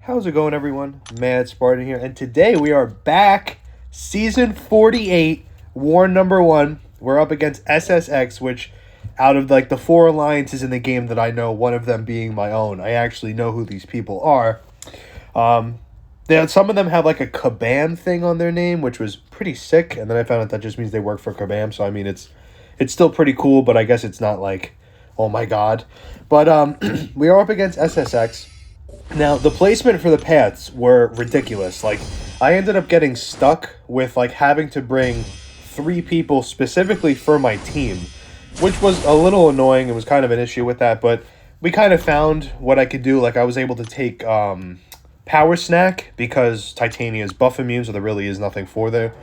How's it going, everyone? Mad Spartan here, and today we are back, Season 48, War number 1. We're up against SSX, which, out of like the 4 alliances in the game that I know, one of them being my own, I actually know who these people are. Some of them have like a Kabam thing on their name, which was pretty sick, and then I found out that just means they work for Kabam, so I mean, it's still pretty cool, but I guess it's not like, oh my god. But we are up against SSX. Now, the placement for the paths were ridiculous. Like, I ended up getting stuck with, like, having to bring 3 people specifically for my team, which was a little annoying. It was kind of an issue with that, but we kind of found what I could do. Like, I was able to take Power Snack because Titania is buff immune, so there really is nothing for there.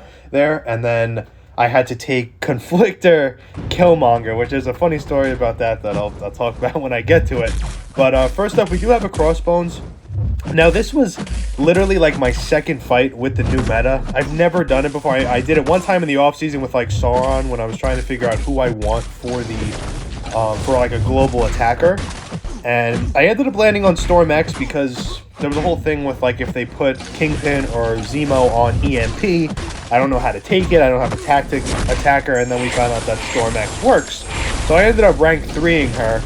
And then I had to take Conflictor, Killmonger, which is a funny story about that I'll talk about when I get to it. But first up, we do have a Crossbones. Now, this was literally like my second fight with the new meta. I've never done it before. I did it one time in the offseason with like Sauron when I was trying to figure out who I want for the for like a global attacker. And I ended up landing on Storm X because there was a whole thing with like if they put Kingpin or Zemo on EMP, I don't know how to take it. I don't have a tactic attacker, and then we found out that Storm X works. So I ended up rank 3ing her.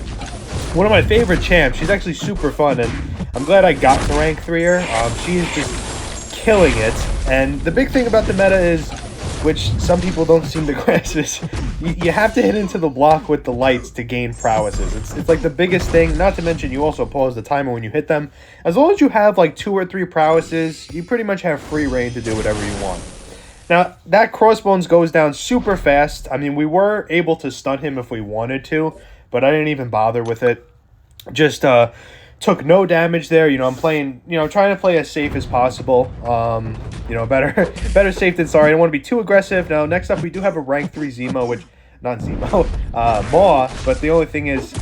One of my favorite champs. She's actually super fun, and I'm glad I got to rank 3 her. She's just killing it. And the big thing about the meta is, which some people don't seem to grasp, is you have to hit into the block with the lights to gain prowesses. It's like the biggest thing. Not to mention you also pause the timer when you hit them. As long as you have like 2 or 3 prowesses, you pretty much have free reign to do whatever you want. Now, that Crossbones goes down super fast. I mean, we were able to stun him if we wanted to, but I didn't even bother with it. Just took no damage there. You know, I'm playing, trying to play as safe as possible. Better safe than sorry. I don't want to be too aggressive. Now, next up, we do have a rank 3 Zemo, which, not Zemo, Maw, but the only thing is,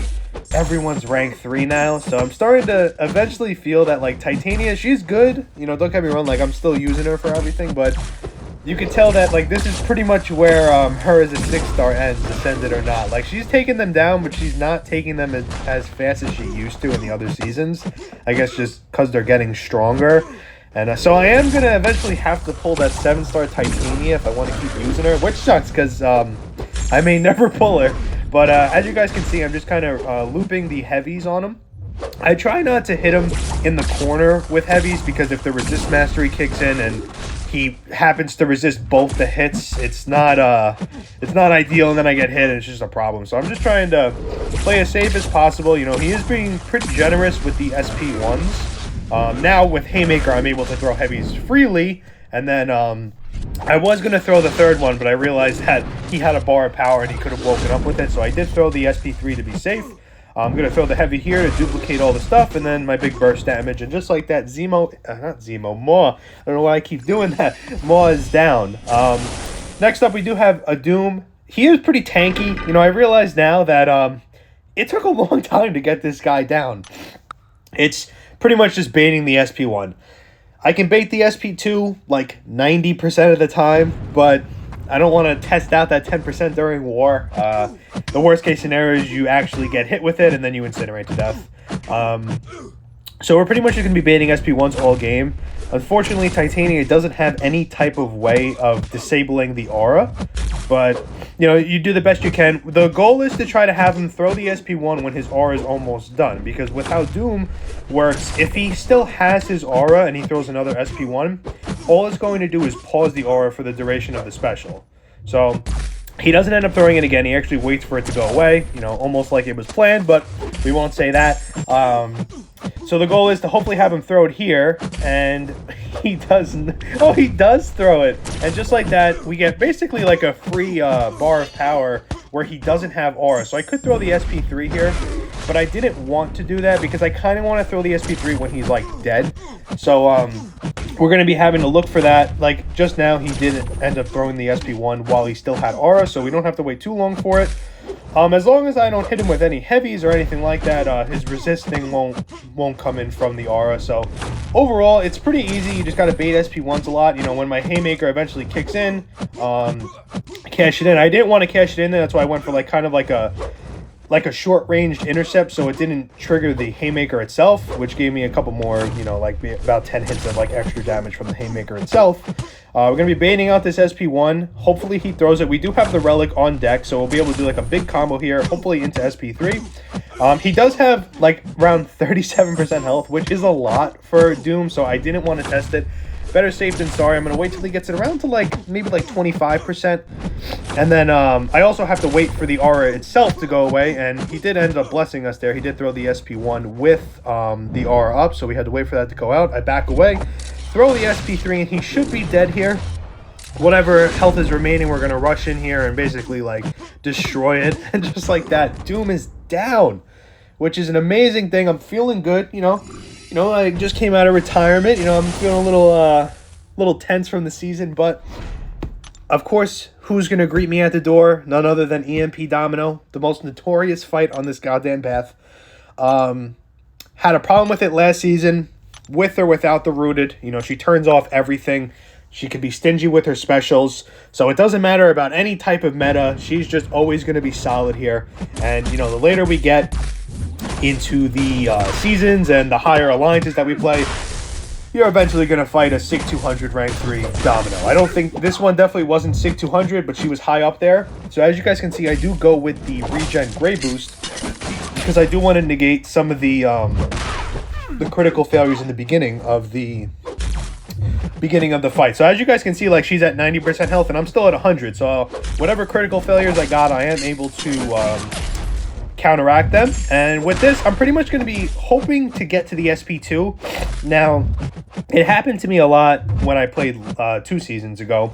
everyone's rank 3 now, so I'm starting to eventually feel that, like, Titania, she's good. Don't get me wrong, like, I'm still using her for everything, but you can tell that, like, this is pretty much where her as a 6-star ends, ascended or not. Like, she's taking them down, but she's not taking them as fast as she used to in the other seasons. I guess just because they're getting stronger. And so I am going to eventually have to pull that 7-star Titania if I want to keep using her, which sucks because I may never pull her. But as you guys can see, I'm just kind of looping the heavies on them. I try not to hit them in the corner with heavies because if the resist mastery kicks in and he happens to resist both the hits, it's not ideal, and then I get hit and it's just a problem. So I'm just trying to play as safe as possible. He is being pretty generous with the SP1s. Now with Haymaker, I'm able to throw heavies freely, and then I was going to throw the 3rd one, but I realized that he had a bar of power and he could have woken up with it, so I did throw the SP3 to be safe. I'm going to throw the heavy here to duplicate all the stuff, and then my big burst damage, and just like that, Maw, I don't know why I keep doing that, Maw is down. Next up, we do have a Doom. He is pretty tanky. I realize now that it took a long time to get this guy down. It's pretty much just baiting the SP1. I can bait the SP2 like 90% of the time, but I don't want to test out that 10% during war. The worst case scenario is you actually get hit with it and then you incinerate to death. So we're pretty much going to be baiting SP1s all game. Unfortunately, Titania doesn't have any type of way of disabling the aura, but you do the best you can. The goal is to try to have him throw the SP1 when his aura is almost done, because with how Doom works, if he still has his aura and he throws another SP1, all it's going to do is pause the aura for the duration of the special. So he doesn't end up throwing it again. He actually waits for it to go away, almost like it was planned, but we won't say that. So the goal is to hopefully have him throw it here, and he doesn't. Oh, he does throw it. And just like that, we get basically like a free bar of power where he doesn't have aura. So I could throw the SP3 here, but I didn't want to do that because I kind of want to throw the SP3 when he's like dead. So we're going to be having to look for that. Like just now, he didn't end up throwing the SP1 while he still had aura, so we don't have to wait too long for it. As long as I don't hit him with any heavies or anything like that, his resisting won't come in from the aura. So overall, it's pretty easy. You just got to bait SP1s a lot. When my Haymaker eventually kicks in, cash it in. I didn't want to cash it in there. That's why I went for like kind of like a like a short-ranged intercept, so it didn't trigger the Haymaker itself, which gave me a couple more, you know, like about 10 hits of like extra damage from the Haymaker itself. We're going to be baiting out this SP1. Hopefully he throws it. We do have the Relic on deck, so we'll be able to do like a big combo here, hopefully into SP3. He does have like around 37% health, which is a lot for Doom, so I didn't want to test it. Better safe than sorry. I'm going to wait till he gets it around to like maybe like 25%. And then I also have to wait for the aura itself to go away. And he did end up blessing us there. He did throw the SP1 with the aura up. So we had to wait for that to go out. I back away, throw the SP3, and he should be dead here. Whatever health is remaining, we're going to rush in here and basically like destroy it. And just like that, Doom is down, which is an amazing thing. I'm feeling good, you know. You know, I just came out of retirement. You know, I'm feeling a little tense from the season. But, of course, who's going to greet me at the door? None other than EMP Domino, the most notorious fight on this goddamn path. Had a problem with it last season, with or without the Rooted. You know, she turns off everything. She can be stingy with her specials. So it doesn't matter about any type of meta. She's just always going to be solid here. And, you know, the later we get into the seasons and the higher alliances that we play, you're eventually going to fight a SIG 200 rank 3 Domino. I don't think this one definitely wasn't SIG 200, but she was high up there. So as you guys can see, I do go with the regen gray boost because I do want to negate some of the critical failures in the beginning of the fight. So as you guys can see, like, she's at 90% health and I'm still at 100. So whatever critical failures I got, I am able to counteract them. And with this, I'm pretty much going to be hoping to get to the SP2. Now, it happened to me a lot when I played 2 seasons ago.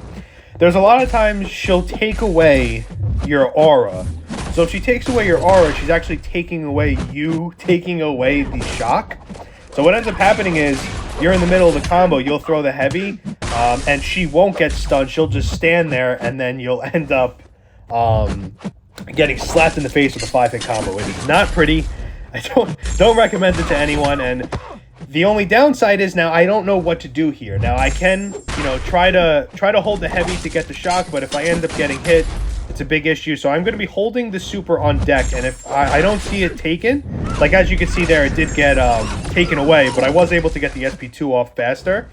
There's a lot of times she'll take away your aura. So if she takes away your aura, she's actually taking away the shock. So what ends up happening is you're in the middle of the combo, you'll throw the heavy, and she won't get stunned. She'll just stand there, and then you'll end up getting slapped in the face with a 5-hit combo. It is not pretty. I don't recommend it to anyone. And the only downside is now I don't know what to do here. Now I can, you know, try to hold the heavy to get the shock, but if I end up getting hit, it's a big issue. So I'm going to be holding the super on deck, and if I don't see it taken, like as you can see there, it did get taken away, but I was able to get the SP2 off faster,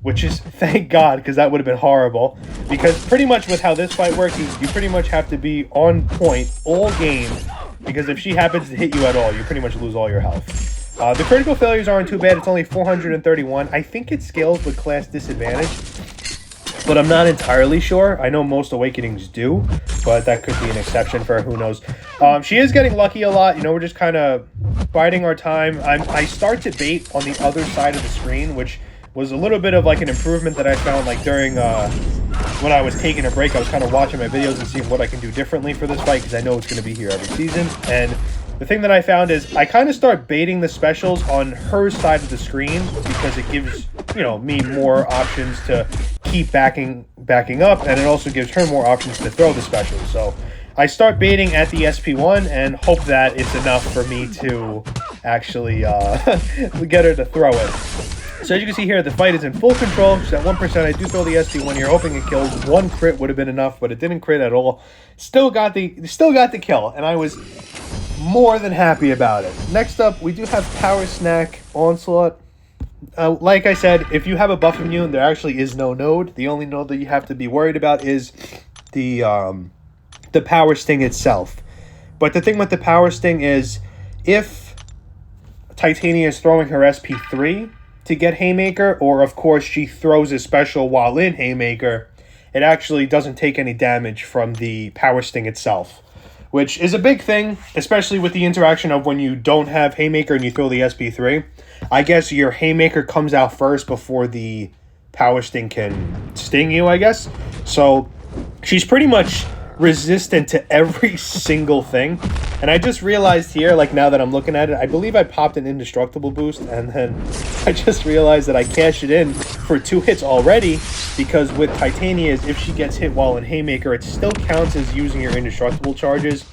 which is, thank God, because that would have been horrible. Because pretty much with how this fight works is you pretty much have to be on point all game, because if she happens to hit you at all, you pretty much lose all your health. The critical failures aren't too bad. It's only 431. I think it scales with class disadvantage, but I'm not entirely sure. I know most Awakenings do, but that could be an exception for her. Who knows? She is getting lucky a lot. You know, we're just kind of biding our time. I start to bait on the other side of the screen, which was a little bit of like an improvement that I found like during when I was taking a break. I was kind of watching my videos and seeing what I can do differently for this fight, because I know it's going to be here every season. And the thing that I found is I kind of start baiting the specials on her side of the screen, because it gives, you know, me more options to keep backing up, and it also gives her more options to throw the specials. So I start baiting at the SP1 and hope that it's enough for me to actually get her to throw it. So as you can see here, the fight is in full control. She's at 1%. I do throw the SP1 here, hoping it kills. 1 crit would have been enough, but it didn't crit at all. Still got the kill, and I was more than happy about it. Next up, we do have Power Snack Onslaught. Like I said, if you have a buff immune, there actually is no node. The only node that you have to be worried about is the Power Sting itself. But the thing with the Power Sting is, if Titania is throwing her SP3 to get Haymaker, or of course she throws a special while in Haymaker, it actually doesn't take any damage from the Power Sting itself, which is a big thing, especially with the interaction of when you don't have Haymaker and you throw the SP3. I guess your Haymaker comes out first before the Power Sting can sting you, I guess. So she's pretty much resistant to every single thing. And I just realized here, like now that I'm looking at it, I believe I popped an indestructible boost, and then I just realized that I cashed it in for 2 hits already, because with Titania, if she gets hit while in Haymaker, it still counts as using your indestructible charges.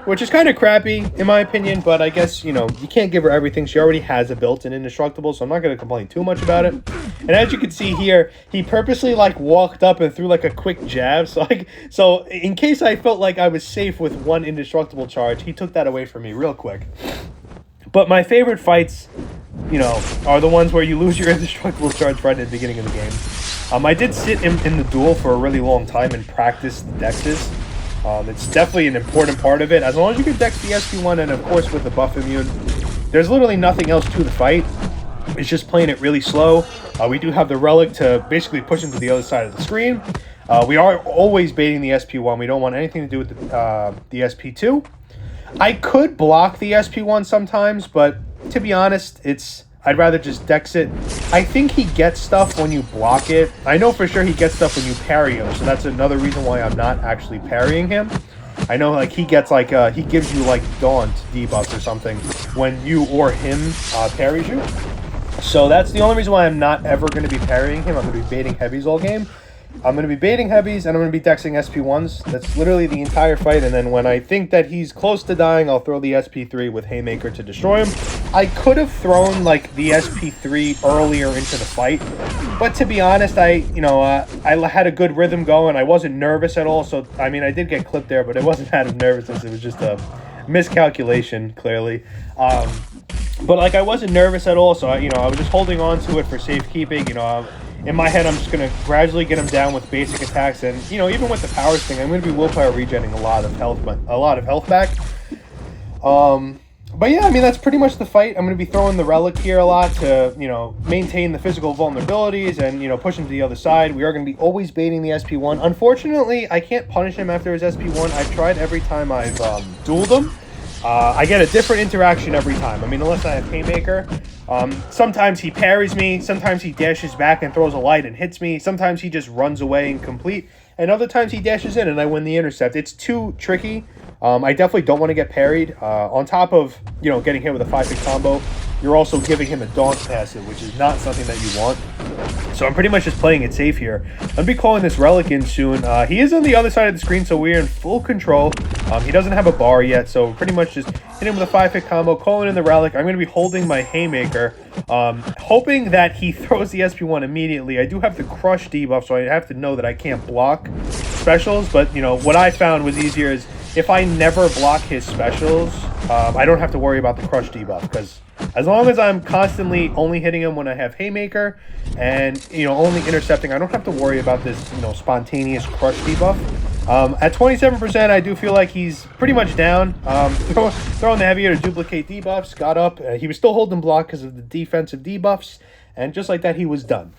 which is kind of crappy in my opinion, but I guess, you know, you can't give her everything. She already has a built-in indestructible, so I'm not going to complain too much about it. And as you can see here, he purposely like walked up and threw like a quick jab, so in case I felt like I was safe with one indestructible charge, he took that away from me real quick. But my favorite fights, you know, are the ones where you lose your indestructible charge right at the beginning of the game. I did sit in the duel for a really long time and practice the dexes. It's definitely an important part of it. As long as you can dex the SP1 and of course with the buff immune, there's literally nothing else to the fight. It's just playing it really slow. We do have the relic to basically push him to the other side of the screen. We are always baiting the SP1. We don't want anything to do with the SP2. I could block the SP1 sometimes, but to be honest, I'd rather just dex it. I think he gets stuff when you block it. I know for sure he gets stuff when you parry him, so that's another reason why I'm not actually parrying him. I know like he gets like, he gives you like Daunt debuffs or something when you or him parries you. So that's the only reason why I'm not ever going to be parrying him. I'm going to be baiting heavies all game. I'm going to be baiting heavies, and I'm going to be dexing SP1s. That's literally the entire fight, and then when I think that he's close to dying, I'll throw the SP3 with Haymaker to destroy him. I could have thrown, like, the SP3 earlier into the fight, but to be honest, I had a good rhythm going. I wasn't nervous at all, so, I mean, I did get clipped there, but it wasn't out of nervousness. It was just a miscalculation, clearly. But, like, I wasn't nervous at all, so, I was just holding on to it for safekeeping, in my head, I'm just going to gradually get him down with basic attacks, and even with the powers thing, I'm going to be willpower regenning a lot of health back. But yeah, I mean that's pretty much the fight. I'm going to be throwing the relic here a lot to maintain the physical vulnerabilities and push him to the other side. We are going to be always baiting the SP1. Unfortunately, I can't punish him after his SP1. I've tried every time I've dueled him. I get a different interaction every time. I mean, unless I have Haymaker. Sometimes he parries me, sometimes he dashes back and throws a light and hits me, sometimes he just runs away and complete, and other times he dashes in and I win the intercept. It's too tricky. I definitely don't want to get parried. On top of, getting hit with a 5-hit combo, you're also giving him a Daunt passive, which is not something that you want. So I'm pretty much just playing it safe here. I'm going to be calling this relic in soon. He is on the other side of the screen, so we're in full control. He doesn't have a bar yet, so pretty much just hit him with a 5-hit combo, calling in the relic. I'm going to be holding my Haymaker, hoping that he throws the SP1 immediately. I do have the crush debuff, so I have to know that I can't block specials, but what I found was easier is if I never block his specials, I don't have to worry about the crush debuff, because as long as I'm constantly only hitting him when I have Haymaker and, only intercepting, I don't have to worry about this, spontaneous crush debuff. At 27%, I do feel like he's pretty much down. Throwing the heavier to duplicate debuffs, got up. He was still holding block because of the defensive debuffs, and just like that, he was done.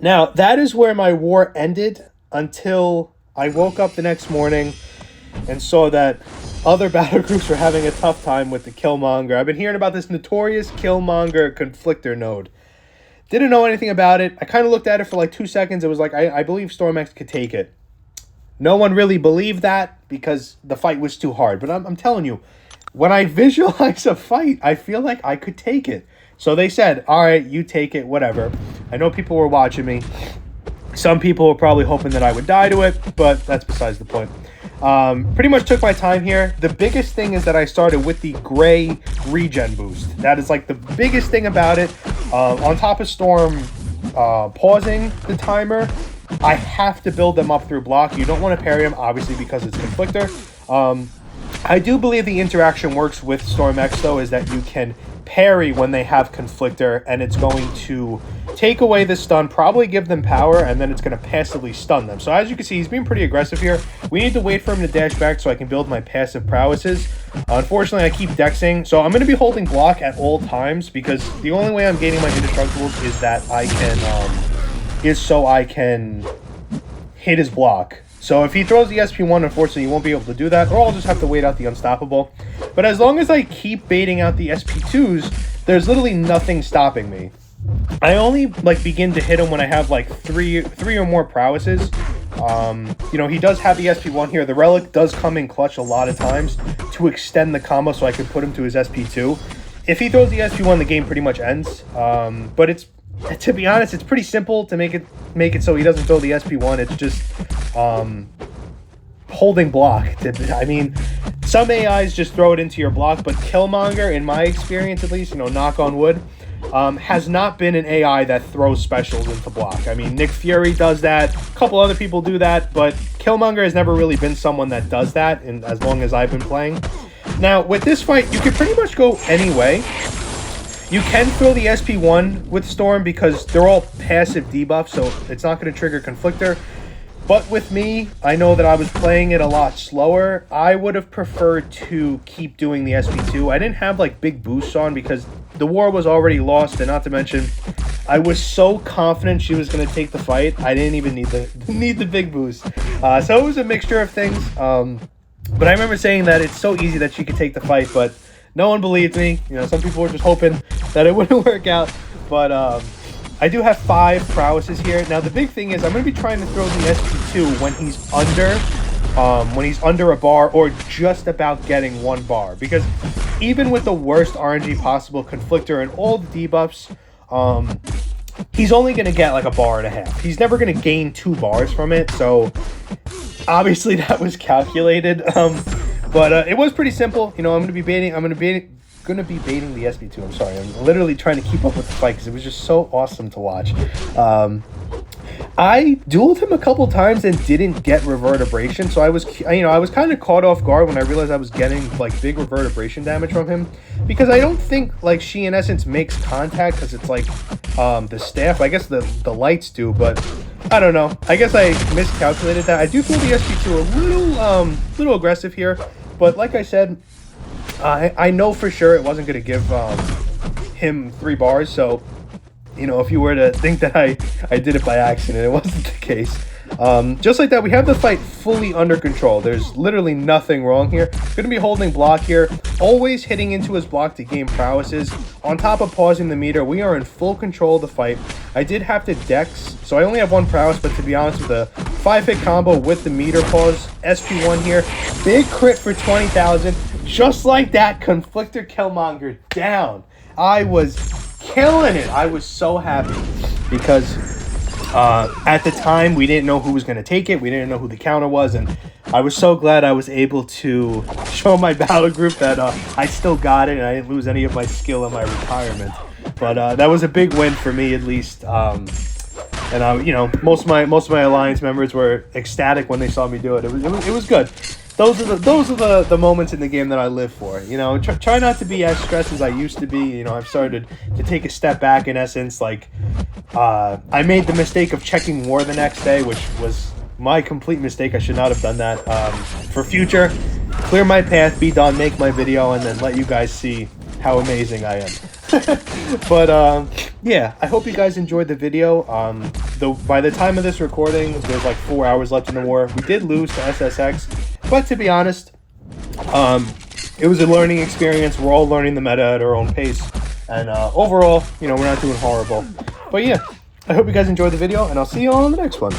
Now, that is where my war ended until I woke up the next morning and saw that other battle groups were having a tough time with the Killmonger. I've been hearing about this notorious Killmonger Conflictor node. Didn't know anything about it. I kind of looked at it for like 2 seconds. It was like, I believe StormX could take it. No one really believed that because the fight was too hard. But I'm telling you, when I visualize a fight, I feel like I could take it. So they said, all right, you take it, whatever. I know people were watching me. Some people were probably hoping that I would die to it, but that's besides the point. Pretty much took my time here. The biggest thing is that I started with the gray regen boost. That is like the biggest thing about it. On top of Storm pausing the timer, I have to build them up through block. You don't want to parry them, obviously, because it's Conflictor. I do believe the interaction works with Storm X, though, is that you can parry when they have Conflictor, and it's going to take away the stun, probably give them power, and then it's going to passively stun them. So as you can see, he's being pretty aggressive here. We need to wait for him to dash back so I can build my passive prowesses. Unfortunately, I keep dexing, so I'm going to be holding block at all times, because the only way I'm gaining my indestructibles is that I can hit his block. So if he throws the SP1, unfortunately, you won't be able to do that, or I'll just have to wait out the Unstoppable. But as long as I keep baiting out the SP2s, there's literally nothing stopping me. I only begin to hit him when I have three or more prowesses. He does have the SP1 here. The relic does come in clutch a lot of times to extend the combo so I can put him to his SP2. If he throws the SP1, the game pretty much ends. But to be honest, it's pretty simple to make it so he doesn't throw the SP1. It's just holding block. I mean, Some AIs just throw it into your block, but Killmonger, in my experience at least, you know, knock on wood, has not been an AI that throws specials into block. I mean, Nick Fury does that, a couple other people do that, but Killmonger has never really been someone that does that in as long as I've been playing. Now, with this fight, you can pretty much go any way. You can throw the SP1 with Storm because they're all passive debuffs, so it's not going to trigger Conflictor. But with me, I know that I was playing it a lot slower. I would have preferred to keep doing the SP2. I didn't have like big boosts on because the war was already lost, and not to mention, I was so confident she was going to take the fight. I didn't even need the big boost. So it was a mixture of things. But I remember saying that it's so easy that she could take the fight, but no one believed me. You know, some people were just hoping that it wouldn't work out. But I do have 5 prowesses here. Now, the big thing is I'm going to be trying to throw the SP2 when he's under a bar or just about getting 1 bar. Because even with the worst RNG possible, Conflictor and all the debuffs, he's only going to get like a bar and a half. He's never going to gain 2 bars from it. So obviously that was calculated. But it was pretty simple. You know, I'm going to be baiting the SP2. I'm sorry. I'm literally trying to keep up with the fight because it was just so awesome to watch. I dueled him a couple times and didn't get reverberation, so I was kind of caught off guard when I realized I was getting like big reverberation damage from him, because I don't think like she in essence makes contact because it's like the staff. I guess the lights do, but I don't know. I guess I miscalculated that. I do feel the SP2 a little aggressive here, but like I said, I know for sure it wasn't going to give him 3 bars, so, you know, if you were to think that I did it by accident, it wasn't the case. Just like that, we have the fight fully under control. There's literally nothing wrong here. Going to be holding block here, always hitting into his block to gain prowesses. On top of pausing the meter, we are in full control of the fight. I did have to dex, so I only have 1 prowess, but to be honest, with the 5-hit combo with the meter pause, SP1 here, big crit for 20,000. Just like that, Conflictor Killmonger down. I was killing it. I was so happy because at the time we didn't know who was going to take it. We didn't know who the counter was, and I was so glad I was able to show my battle group that I still got it and I didn't lose any of my skill in my retirement. But that was a big win for me, at least. And you know, most of my alliance members were ecstatic when they saw me do it. It was good. Those are the moments in the game that I live for. You know, try not to be as stressed as I used to be. You know, I've started to take a step back in essence. Like, I made the mistake of checking war the next day, which was my complete mistake. I should not have done that. For future, clear my path, be done, make my video, and then let you guys see how amazing I am. But yeah, I hope you guys enjoyed the video. By the time of this recording, there's like 4 hours left in the war. We did lose to SSX, but to be honest, it was a learning experience. We're all learning the meta at our own pace, and overall, you know, we're not doing horrible. But yeah, I hope you guys enjoyed the video, and I'll see you all in the next one.